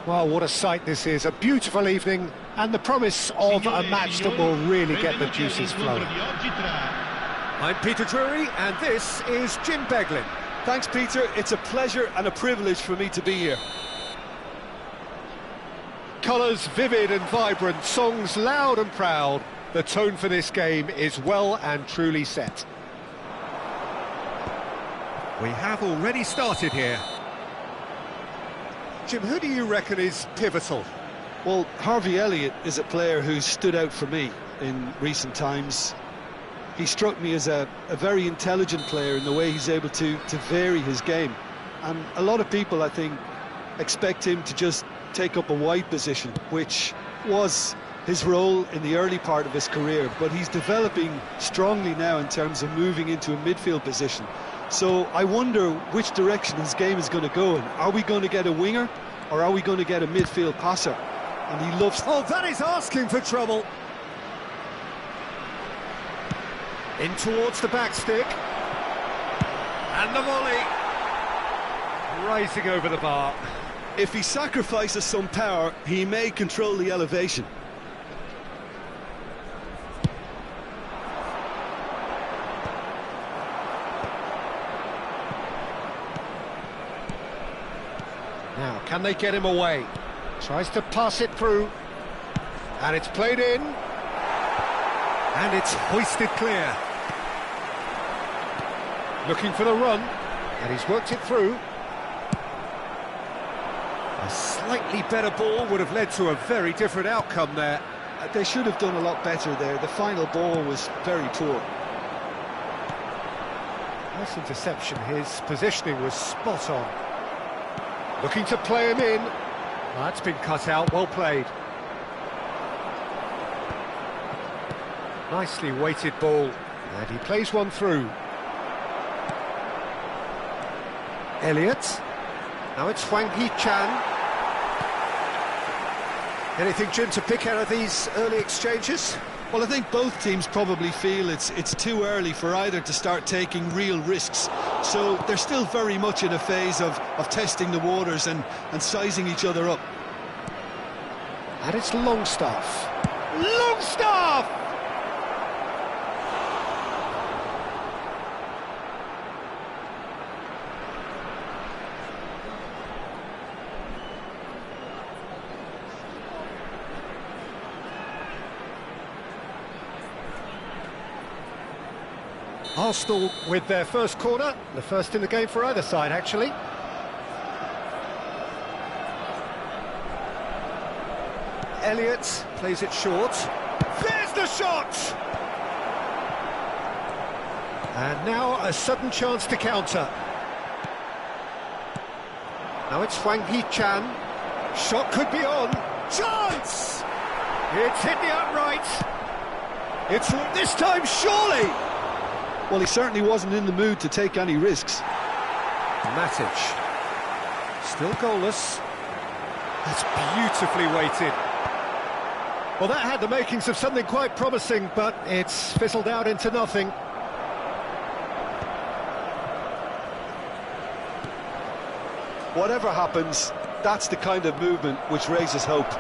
Well, what a sight this is, a beautiful evening, and the promise of a match that will really get the juices flowing. I'm Peter Drury, and this is Jim Beglin. Thanks, Peter. It's a pleasure and a privilege for me to be here. Colours vivid and vibrant, songs loud and proud. The tone for this game is well and truly set. We have already started here. Jim, who do you reckon is pivotal? Well, Harvey Elliott is a player who's stood out for me in recent times. He struck me as a very intelligent player in the way he's able to vary his game. And a lot of people, I think, expect him to just take up a wide position, which was his role in the early part of his career, but he's developing strongly now in terms of moving into a midfield position. So I wonder which direction his game is going to go in. Are we going to get a winger, or are we going to get a midfield passer? And he loves... Oh, that is asking for trouble. In towards the back stick. And the volley. Rising over the bar. If he sacrifices some power, he may control the elevation. Now, can they get him away? Tries to pass it through. And it's played in. And it's hoisted clear. Looking for the run. And he's worked it through. A slightly better ball would have led to a very different outcome there. They should have done a lot better there. The final ball was very poor. Nice interception. His positioning was spot on. Looking to play him in. That's been cut out, well played. Nicely weighted ball. And he plays one through. Elliott. Now it's Hwang Hee-chan. Anything, Jim, to pick out of these early exchanges? Well, I think both teams probably feel it's too early for either to start taking real risks. So they're still very much in a phase of testing the waters and sizing each other up. And it's Longstaff. Longstaff! Arsenal with their first corner, the first in the game for either side, actually. Elliott plays it short. There's the shot! And now a sudden chance to counter. Now it's Hwang Hee-chan. Shot could be on. Chance! It's hit the upright. It's this time, surely! Well, he certainly wasn't in the mood to take any risks. Matic. Still goalless. That's beautifully weighted. Well, that had the makings of something quite promising, but it's fizzled out into nothing. Whatever happens, that's the kind of movement which raises hope.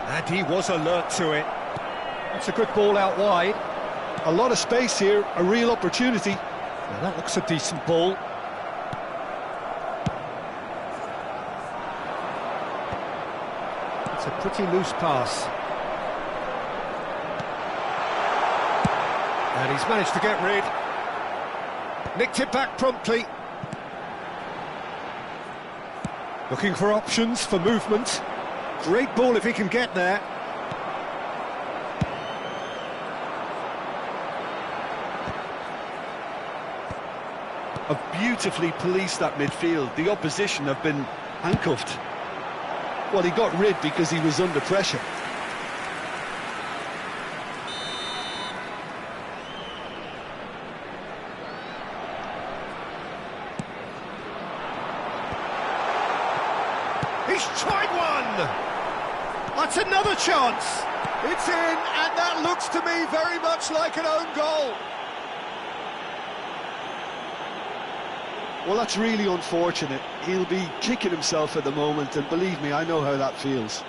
And he was alert to it. It's a good ball out wide. A lot of space here, a real opportunity. Now that looks a decent ball. It's a pretty loose pass. And he's managed to get rid. Nicked it back promptly. Looking for options for movement. Great ball if he can get there. Have beautifully policed that midfield. The opposition have been handcuffed. Well, he got rid because he was under pressure. He's tried one! That's another chance! It's in, and that looks to me very much like an own goal. Well, that's really unfortunate. He'll be kicking himself at the moment, and believe me, I know how that feels.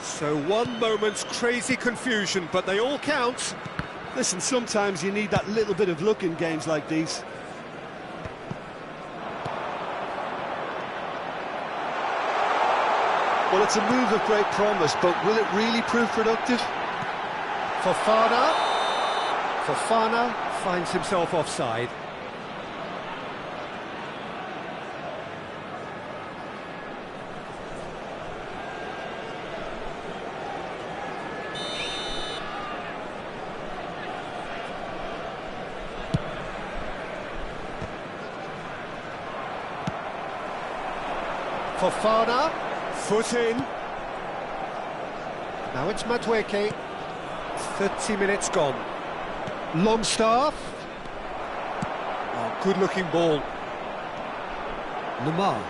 So one moment's crazy confusion, but they all count. Listen, sometimes you need that little bit of luck in games like these. Well, it's a move of great promise, but will it really prove productive? Fofana finds himself offside. Fofana, foot in. Now it's Madueke. 30 minutes gone. Longstaff. Oh, good-looking ball. Lamar.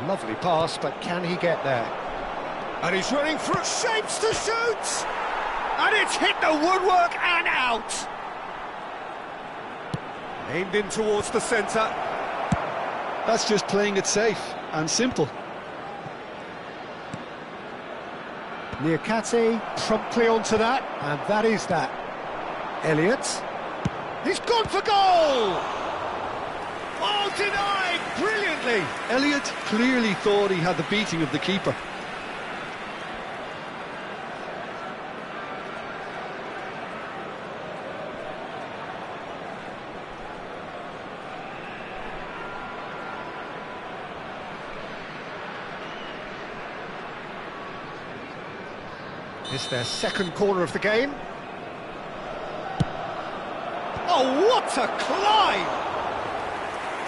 Lovely pass, but can he get there? And he's running through shapes to shoot! And it's hit the woodwork and out! Aimed in towards the centre. That's just playing it safe and simple. Niakate promptly onto that, and that is that. Elliott. He's gone for goal! Oh, denied brilliantly! Elliott clearly thought he had the beating of the keeper. It's their second corner of the game. Oh, what a climb!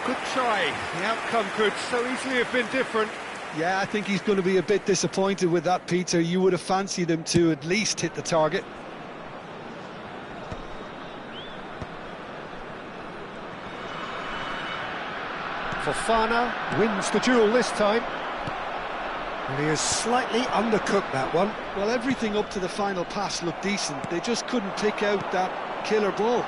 Good try. The outcome could so easily have been different. Yeah, I think he's going to be a bit disappointed with that, Peter. You would have fancied him to at least hit the target. Fofana wins the duel this time. And he has slightly undercooked that one. Well, everything up to the final pass looked decent. They just couldn't pick out that killer ball.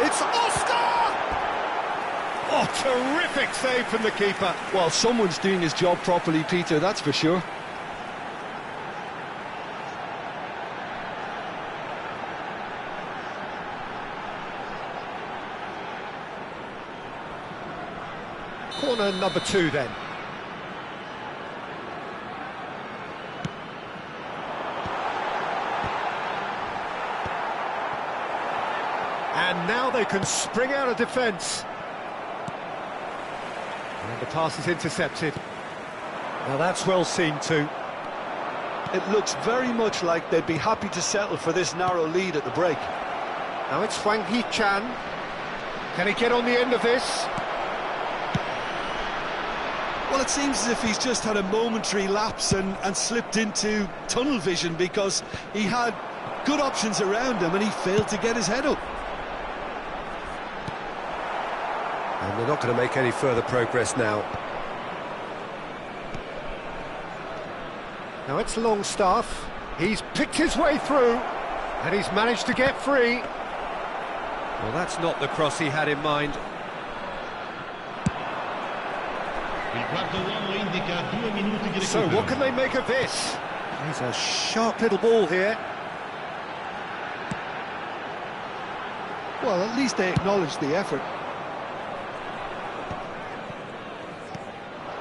It's Oscar! Oh, terrific save from the keeper. Well, someone's doing his job properly, Peter, that's for sure. Corner number 2 then. And now they can spring out of defence. And the pass is intercepted. Now that's well seen too. It looks very much like they'd be happy to settle for this narrow lead at the break. Now it's Wang Hee-chan. Can he get on the end of this? Well, it seems as if he's just had a momentary lapse and slipped into tunnel vision, because he had good options around him and he failed to get his head up. And they're not going to make any further progress now. Now it's Longstaff. He's picked his way through and he's managed to get free. Well, that's not the cross he had in mind. So what can they make of this? He's a sharp little ball here. Well, at least they acknowledged the effort.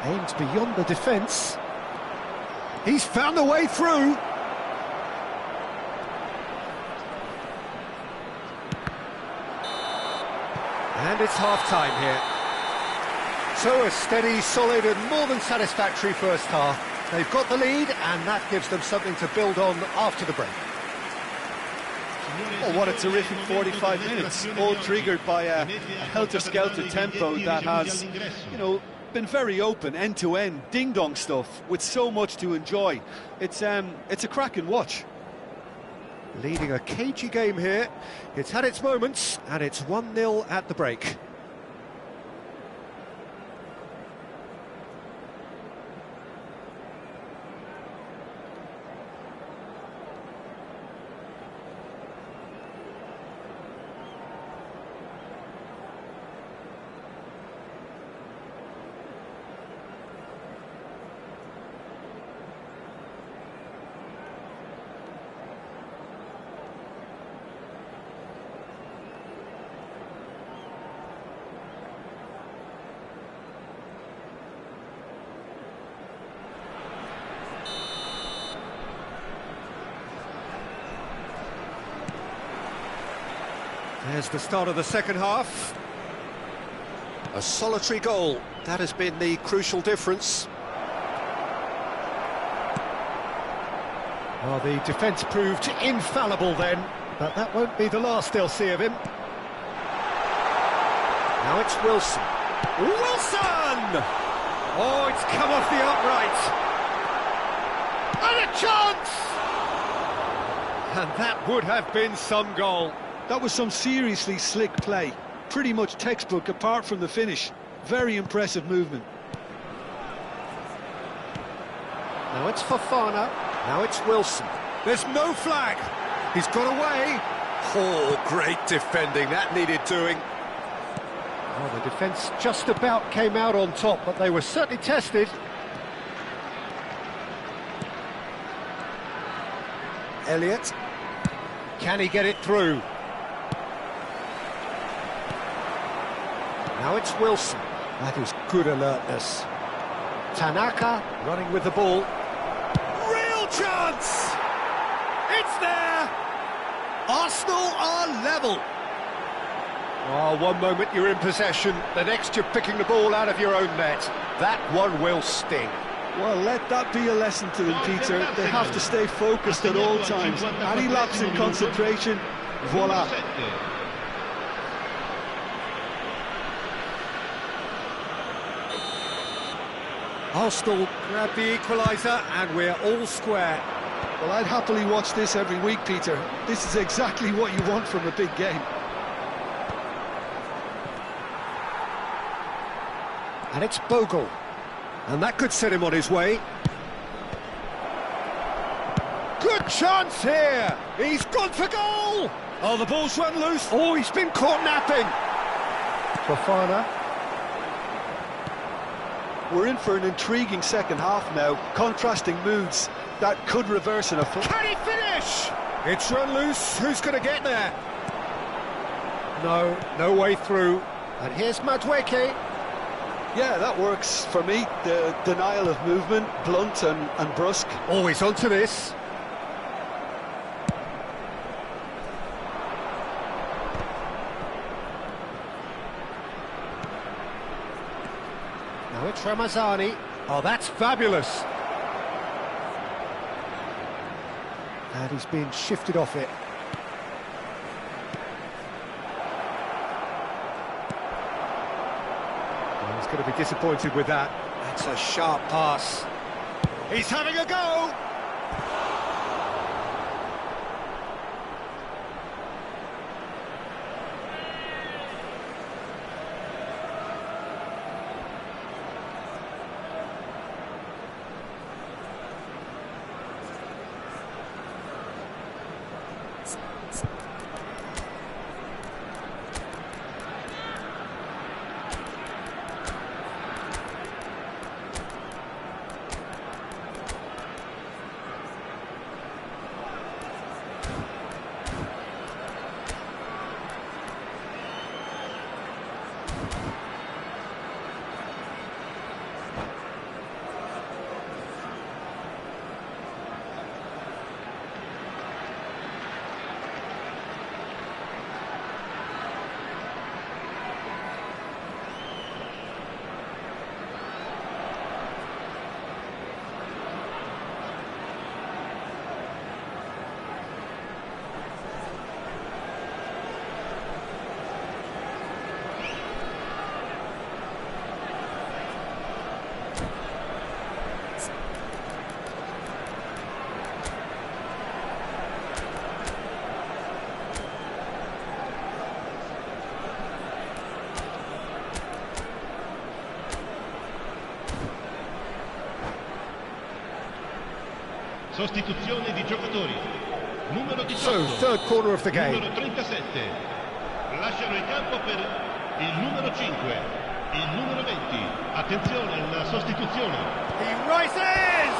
Aims beyond the defence. He's found a way through. And it's half-time here. So a steady, solid and more than satisfactory first half. They've got the lead, and that gives them something to build on after the break. Oh, what a terrific 45 minutes, all triggered by a helter-skelter tempo that has, you know, been very open, end-to-end, ding-dong stuff, with so much to enjoy. It's a cracking watch. Leading a cagey game here. It's had its moments, and it's 1-0 at the break. There's the start of the second half. A solitary goal. That has been the crucial difference. Well, the defence proved infallible then, but that won't be the last they'll see of him. Now it's Wilson. Wilson! Oh, it's come off the upright. And a chance! And that would have been some goal. That was some seriously slick play. Pretty much textbook apart from the finish. Very impressive movement. Now it's Fofana. Now it's Wilson. There's no flag. He's got away. Oh, great defending. That needed doing. Well, the defence just about came out on top, but they were certainly tested. Elliott. Can he get it through? Now it's Wilson. That is good alertness. Tanaka running with the ball. Real chance! It's there! Arsenal are level. Oh, one moment you're in possession, the next you're picking the ball out of your own net. That one will sting. Well, let that be a lesson to them, Peter. They have to stay focused at all times. Any lapse in concentration, voila. Arsenal grab the equaliser and we're all square. Well, I'd happily watch this every week, Peter. This is exactly what you want from a big game. And it's Bogle. And that could set him on his way. Good chance here! He's gone for goal! Oh, the ball's run loose. Oh, he's been caught napping! Fofana. We're in for an intriguing second half now. Contrasting moods. That could reverse in a full... Can he finish? It's run loose. Who's going to get there? No way through. And here's Madueke. Yeah, that works for me. The denial of movement, blunt and brusque. Always onto this. Now it's Ramazani. Oh, that's fabulous. And he's being shifted off it. Well, he's going to be disappointed with that. That's a sharp pass. He's having a go! Sostituzione di giocatori. Numero 18. So, third quarter of the game. Numero 37. Lasciano il campo per il numero 5. Il numero 20. Attenzione, una sostituzione. He rises!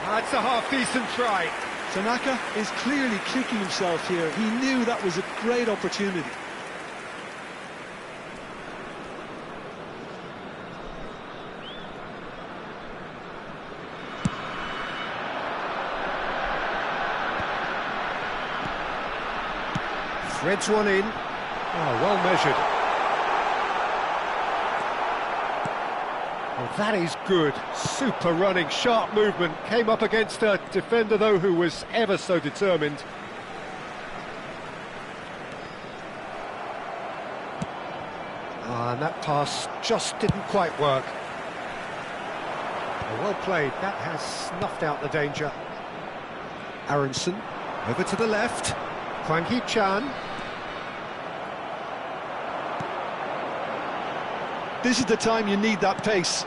That's a half-decent try. Tanaka is clearly kicking himself here. He knew that was a great opportunity. Threads one in. Oh, well measured. Well, that is good. Super running, sharp movement. Came up against a defender, though, who was ever so determined. And that pass just didn't quite work. Well played. That has snuffed out the danger. Aronson over to the left. Hwang Hee-chan. This is the time you need that pace.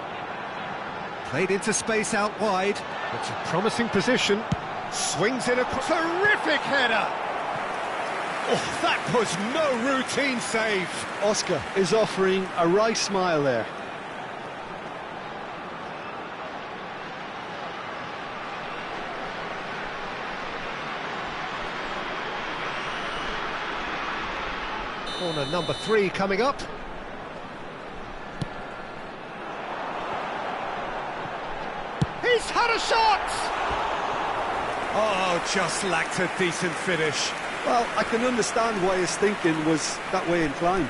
Played into space out wide. It's a promising position. Swings in a terrific header. Oh, that was no routine save. Oscar is offering a wry smile there. Corner number 3 coming up. He's had a shot! Oh, just lacked a decent finish. Well, I can understand why his thinking was that way inclined.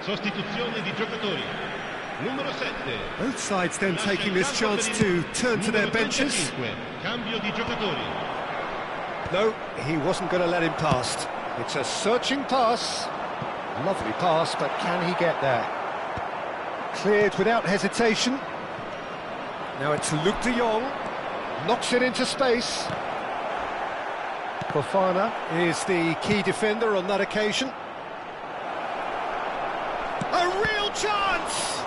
Sostituzione di giocatori. Numero 7. Both sides then taking this chance to turn to their benches. Cambio di giocatori. No, he wasn't going to let him pass. It's a searching pass. Lovely pass, but can he get there? Cleared without hesitation. Now it's Luke de Jong. Knocks it into space. Fofana is the key defender on that occasion. A real chance!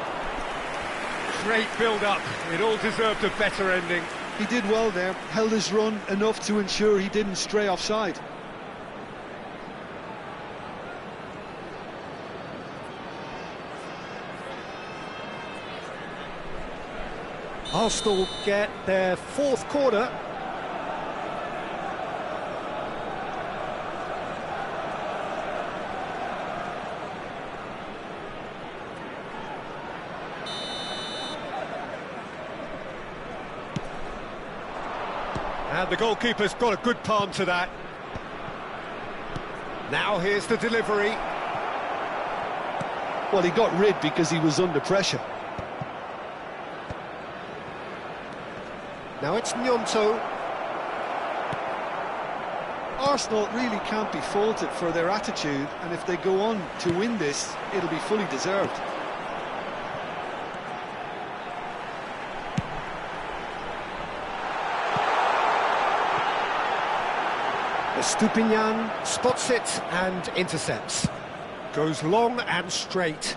Great build-up. It all deserved a better ending. He did well there, held his run enough to ensure he didn't stray offside. Arsenal get their 4th corner. And the goalkeeper's got a good palm to that. Now here's the delivery. Well, he got rid because he was under pressure. Now it's Gnonto. Arsenal really can't be faulted for their attitude, and if they go on to win this, it'll be fully deserved. Estupinian spots it and intercepts. Goes long and straight.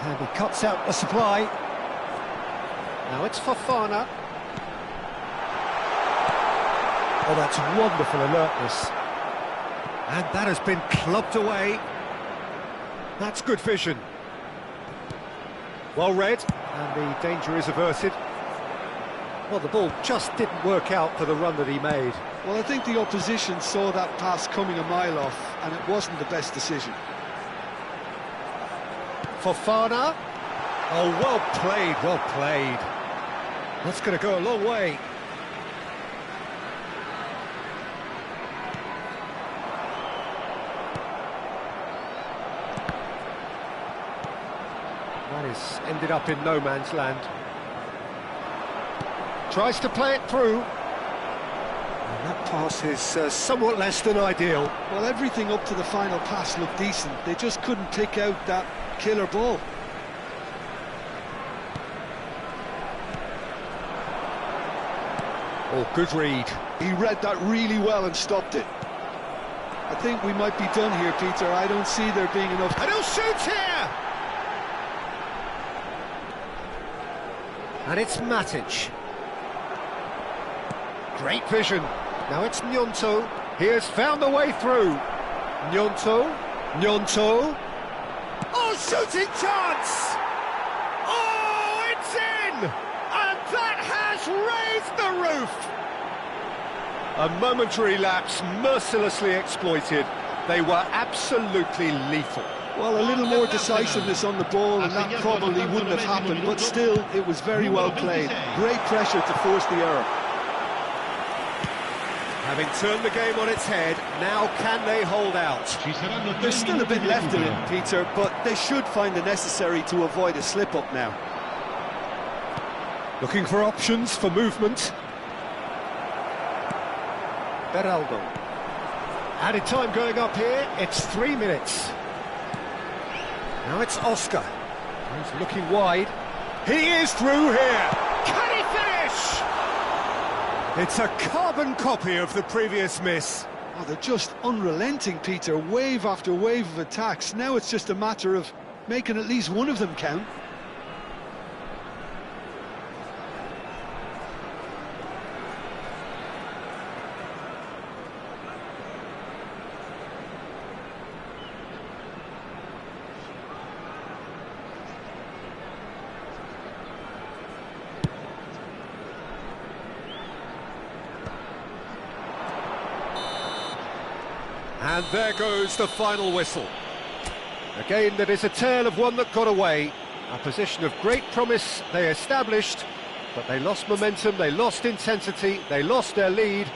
And he cuts out the supply. Now it's Fofana. Oh, that's wonderful alertness. And that has been clubbed away. That's good vision. Well read, and the danger is averted. Well, the ball just didn't work out for the run that he made. Well, I think the opposition saw that pass coming a mile off, and it wasn't the best decision. Fofana. Oh, well played, well played. That's going to go a long way. This ended up in no man's land. Tries to play it through. And that pass is somewhat less than ideal. Well, everything up to the final pass looked decent. They just couldn't pick out that killer ball. Oh, good read. He read that really well and stopped it. I think we might be done here, Peter. I don't see there being enough... And he'll shoot here! And it's Matic. Great vision. Now it's Gnonto. He has found the way through. Gnonto. Oh, shooting chance! Oh, it's in! And that has raised the roof! A momentary lapse mercilessly exploited. They were absolutely lethal. Well, a little more decisiveness on the ball and that probably wouldn't have happened, but still, it was very well played. Great pressure to force the error. Having turned the game on its head, now can they hold out? There's still a bit left in it, Peter, but they should find the necessary to avoid a slip-up now. Looking for options for movement. Beraldo. Added time going up here, it's 3 minutes. Now it's Oscar. He's looking wide. He is through here. Can he finish? It's a carbon copy of the previous miss. Oh, they're just unrelenting, Peter. Wave after wave of attacks. Now it's just a matter of making at least one of them count. And there goes the final whistle. A game that is a tale of one that got away. A position of great promise they established, but they lost momentum, they lost intensity, they lost their lead,